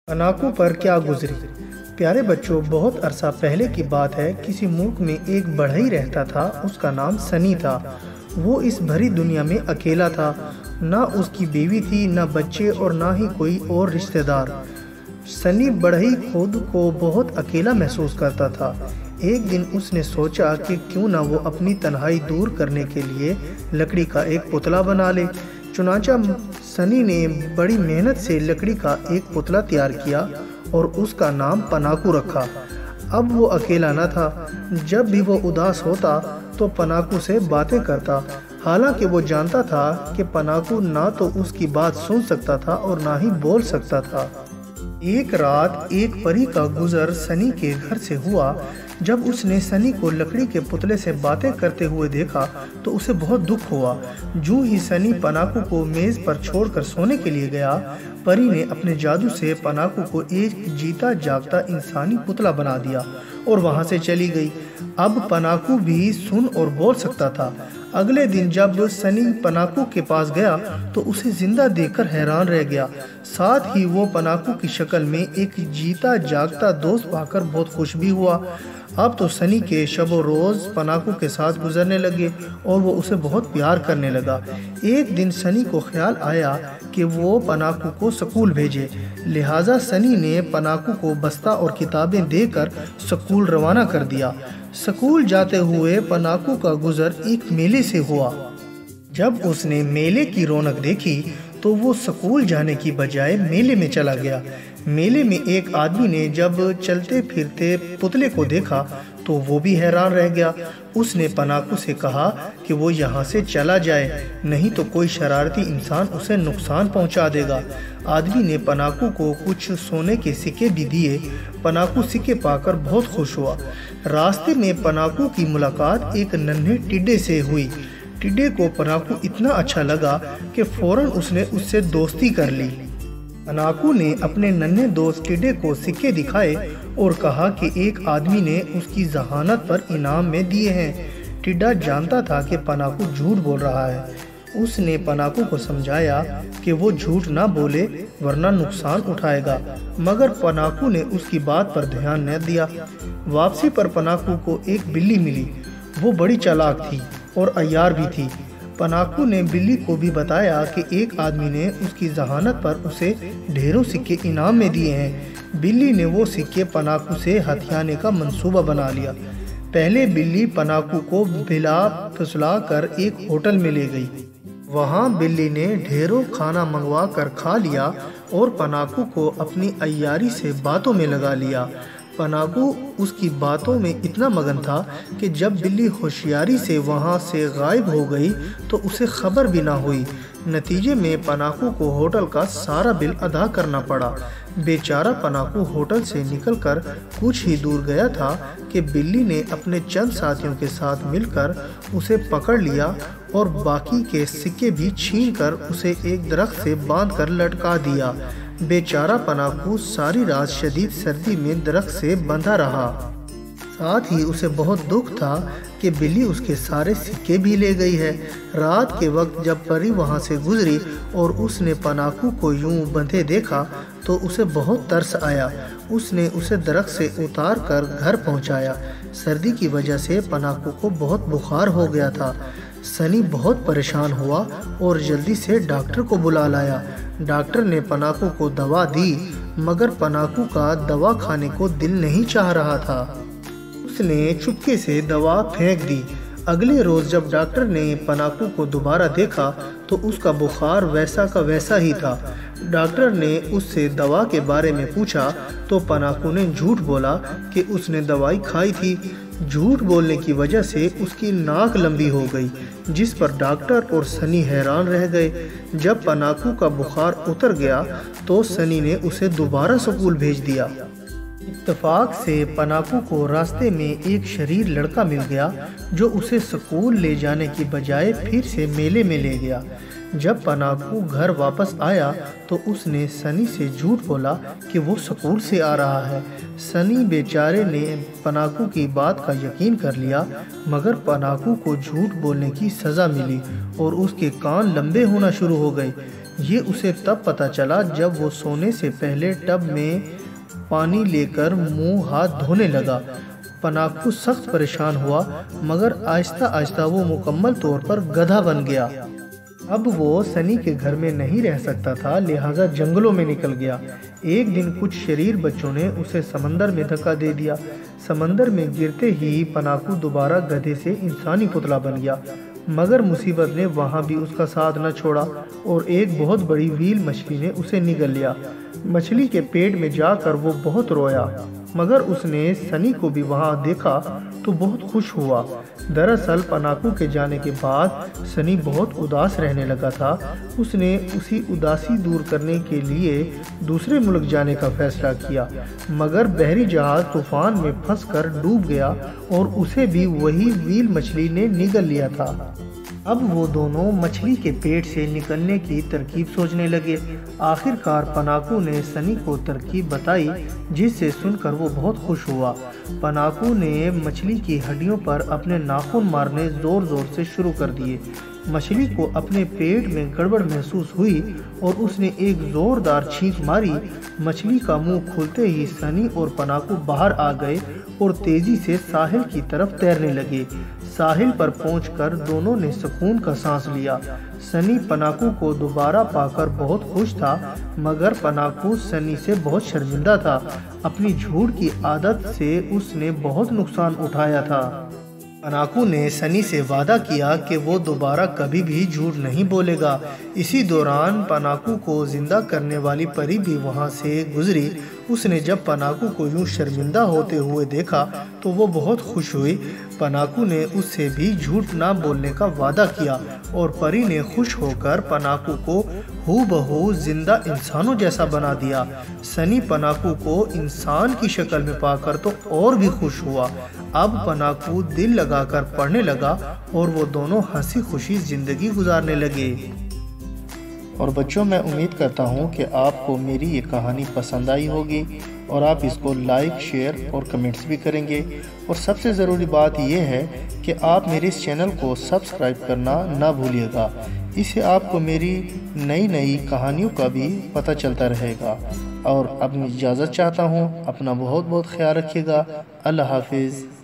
پناکو پر کیا گزری؟ پیارے بچوں، بہت عرصہ پہلے کی بات ہے۔ کسی ملک میں ایک بڑھئی رہتا تھا، اس کا نام سنی تھا۔ وہ اس بھری دنیا میں اکیلا تھا، نہ اس کی بیوی تھی، نہ بچے اور نہ ہی کوئی اور رشتہ دار۔ سنی بڑھئی خود کو بہت اکیلا محسوس کرتا تھا۔ ایک دن اس نے سوچا کہ کیوں نہ وہ اپنی تنہائی دور کرنے کے لیے لکڑی کا ایک پتلا بنا لے۔ چنانچہ سنی نے بڑی محنت سے لکڑی کا ایک پتلا تیار کیا اور اس کا نام پناکو رکھا۔ اب وہ اکیلا نہ تھا۔ جب بھی وہ اداس ہوتا تو پناکو سے باتیں کرتا، حالانکہ وہ جانتا تھا کہ پناکو نہ تو اس کی بات سن سکتا تھا اور نہ ہی بول سکتا تھا۔ ایک رات ایک پری کا گزر سنی کے گھر سے ہوا۔ جب اس نے سنی کو لکڑی کے پتلے سے باتیں کرتے ہوئے دیکھا تو اسے بہت دکھ ہوا۔ جو ہی سنی پناکو کو میز پر چھوڑ کر سونے کے لیے گیا، پری نے اپنے جادو سے پناکو کو ایک جیتا جاگتا انسانی پتلا بنا دیا اور وہاں سے چلی گئی۔ اب پناکو بھی سن اور بول سکتا تھا۔ اگلے دن جب سنی پناکو کے پاس گیا تو اسے زندہ دیکھ کر حیران رہ گیا۔ ساتھ ہی وہ پناکو کی شکل میں ایک جیتا جاگتا دوست پا کر بہت خوش بھی ہوا۔ اب تو سنی کے شب و روز پناکو کے ساتھ گزرنے لگے اور وہ اسے بہت پیار کرنے لگا۔ ایک دن سنی کو خیال آیا کہ وہ پناکو کو سکول بھیجے، لہٰذا سنی نے پناکو کو بستہ اور کتابیں دے کر سکول روانہ کر دیا۔ سکول جاتے ہوئے پناکو کا گزر ایک میلے سے ہوا۔ جب اس نے میلے کی رونق دیکھی تو وہ سکول جانے کی بجائے میلے میں چلا گیا۔ میلے میں ایک آدمی نے جب چلتے پھرتے پتلے کو دیکھا تو وہ بھی حیران رہ گیا۔ اس نے پناکو سے کہا کہ وہ یہاں سے چلا جائے، نہیں تو کوئی شرارتی انسان اسے نقصان پہنچا دے گا۔ آدمی نے پناکو کو کچھ سونے کے سکے بھی دیے۔ پناکو سکے پا کر بہت خوش ہوا۔ راستے میں پناکو کی ملاقات ایک ننھے ٹڈے سے ہوئی۔ ٹڈے کو پناکو اتنا اچھا لگا کہ فوراً اس نے اس سے دوستی کر لی۔ پناکو نے اپنے ننھے دوست ٹڈے کو سکے دکھائے اور کہا کہ ایک آدمی نے اس کی ذہانت پر انعام میں دیے ہیں۔ ٹڈا جانتا تھا کہ پناکو جھوٹ بول رہا ہے۔ اس نے پناکو کو سمجھایا کہ وہ جھوٹ نہ بولے ورنہ نقصان اٹھائے گا، مگر پناکو نے اس کی بات پر دھیان نہ دیا۔ واپسی پر پناکو کو ایک بلی ملی۔ وہ بڑی چالاک تھی اور عیار بھی تھی۔ پناکو نے بلی کو بھی بتایا کہ ایک آدمی نے اس کی ذہانت پر اسے ڈھیروں سکے انعام میں دیے ہیں۔ بلی نے وہ سکے پناکو سے ہتھیانے کا منصوبہ بنا لیا۔ پہلے بلی پناکو کو بھلا پھسلا کر ایک ہوٹل میں لے گئی۔ وہاں بلی نے ڈھیروں کھانا منگوا کر کھا لیا اور پناکو کو اپنی عیاری سے باتوں میں لگا لیا۔ پناکو اس کی باتوں میں اتنا مگن تھا کہ جب بلی ہوشیاری سے وہاں سے غائب ہو گئی تو اسے خبر بھی نہ ہوئی۔ نتیجے میں پناکو کو ہوٹل کا سارا بل ادا کرنا پڑا۔ بیچارہ پناکو ہوٹل سے نکل کر کچھ ہی دور گیا تھا کہ بلی نے اپنے چند ساتھیوں کے ساتھ مل کر اسے پکڑ لیا اور باقی کے سکے بھی چھین کر اسے ایک درخت سے باندھ کر لٹکا دیا۔ بیچارہ پناکو ساری رات شدید سردی میں درخت سے بندھا رہا۔ ساتھ ہی اسے بہت دکھ تھا کہ بلی اس کے سارے سکے بھی لے گئی ہے۔ رات کے وقت جب پری وہاں سے گزری اور اس نے پناکو کو یوں بندھے دیکھا تو اسے بہت ترس آیا۔ اس نے اسے درخت سے اتار کر گھر پہنچایا۔ سردی کی وجہ سے پناکو کو بہت بخار ہو گیا تھا۔ سنی بہت پریشان ہوا اور جلدی سے ڈاکٹر کو بلا لایا۔ ڈاکٹر نے پناکو کو دوا دی، مگر پناکو کا دوا کھانے کو دل نہیں چاہ رہا تھا۔ اس نے چپکے سے دوا پھینک دی۔ اگلے روز جب ڈاکٹر نے پناکو کو دوبارہ دیکھا تو اس کا بخار ویسا کا ویسا ہی تھا۔ ڈاکٹر نے اس سے دوا کے بارے میں پوچھا تو پناکو نے جھوٹ بولا کہ اس نے دوائی کھائی تھی۔ جھوٹ بولنے کی وجہ سے اس کی ناک لمبی ہو گئی، جس پر ڈاکٹر اور سنی حیران رہ گئے۔ جب پناکو کا بخار اتر گیا تو سنی نے اسے دوبارہ سکول بھیج دیا۔ اتفاق سے پناکو کو راستے میں ایک شریر لڑکا مل گیا جو اسے سکول لے جانے کی بجائے پھر سے میلے میں لے گیا۔ جب پناکو گھر واپس آیا تو اس نے سنی سے جھوٹ بولا کہ وہ سکول سے آ رہا ہے۔ سنی بیچارے نے پناکو کی بات کا یقین کر لیا، مگر پناکو کو جھوٹ بولنے کی سزا ملی اور اس کے کان لمبے ہونا شروع ہو گئے۔ یہ اسے تب پتہ چلا جب وہ سونے سے پہلے ٹب میں پانی لے کر منہ ہاتھ دھونے لگا۔ پناکو سخت پریشان ہوا، مگر آہستہ آہستہ وہ مکمل طور پر گدھا بن گیا۔ اب وہ سنی کے گھر میں نہیں رہ سکتا تھا، لہٰذا جنگلوں میں نکل گیا۔ ایک دن کچھ شریر بچوں نے اسے سمندر میں دھکا دے دیا۔ سمندر میں گرتے ہی پناکو دوبارہ گدھے سے انسانی پتلا بن گیا، مگر مصیبت نے وہاں بھی اس کا ساتھ نہ چھوڑا اور ایک بہت بڑی ویل مچھلی نے اسے نگل لیا۔ مچھلی کے پیٹ میں جا کر وہ بہت رویا، مگر اس نے سنی کو بھی وہاں دیکھا تو بہت خوش ہوا۔ دراصل پناکو کے جانے کے بعد سنی بہت اداس رہنے لگا تھا۔ اس نے اسی اداسی دور کرنے کے لیے دوسرے ملک جانے کا فیصلہ کیا، مگر بحری جہاز طوفان میں پھنس کر ڈوب گیا اور اسے بھی وہی ویل مچھلی نے نگل لیا تھا۔ اب وہ دونوں مچھلی کے پیٹ سے نکلنے کی ترکیب سوچنے لگے۔ آخر کار پناکو نے سنی کو ترکیب بتائی، جس سے سن کر وہ بہت خوش ہوا۔ پناکو نے مچھلی کی ہڈیوں پر اپنے ناخن مارنے زور زور سے شروع کر دیے۔ مچھلی کو اپنے پیٹ میں گڑبڑ محسوس ہوئی اور اس نے ایک زوردار چھینک ماری۔ مچھلی کا منہ کھلتے ہی سنی اور پناکو باہر آ گئے اور تیزی سے ساحل کی طرف تیرنے لگے۔ ساحل پر پہنچ کر دونوں نے سکون کا سانس لیا۔ سنی پناکو کو دوبارہ پا کر بہت خوش تھا، مگر پناکو سنی سے بہت شرمندہ تھا۔ اپنی جھوٹ کی عادت سے اس نے بہت نقصان اٹھایا تھا۔ پناکو نے سنی سے وعدہ کیا کہ وہ دوبارہ کبھی بھی جھوٹ نہیں بولے گا۔ اسی دوران پناکو کو زندہ کرنے والی پری بھی وہاں سے گزری۔ اس نے جب پناکو کو یوں شرمندہ ہوتے ہوئے دیکھا تو وہ بہت خوش ہوئی۔ پناکو نے اس سے بھی جھوٹ نہ بولنے کا وعدہ کیا اور پری نے خوش ہو کر پناکو کو ہو بہو زندہ انسانوں جیسا بنا دیا۔ سنی پناکو کو انسان کی شکل میں پا کر تو اور بھی خوش ہوا۔ اب پناکو دل لگا کر پڑھنے لگا اور وہ دونوں ہنسی خوشی زندگی گزارنے لگے۔ اور بچوں، میں امید کرتا ہوں کہ آپ کو میری یہ کہانی پسند آئی ہوگی اور آپ اس کو لائک، شیئر اور کمنٹس بھی کریں گے۔ اور سب سے ضروری بات یہ ہے کہ آپ میرے اس چینل کو سبسکرائب کرنا نہ بھولیے گا۔ اس سے آپ کو میری نئی کہانیوں کا بھی پتہ چلتا رہے گا۔ اور اب میں اجازت چاہتا ہوں، اپنا بہت خیال رکھیے گا۔ اللہ حافظ۔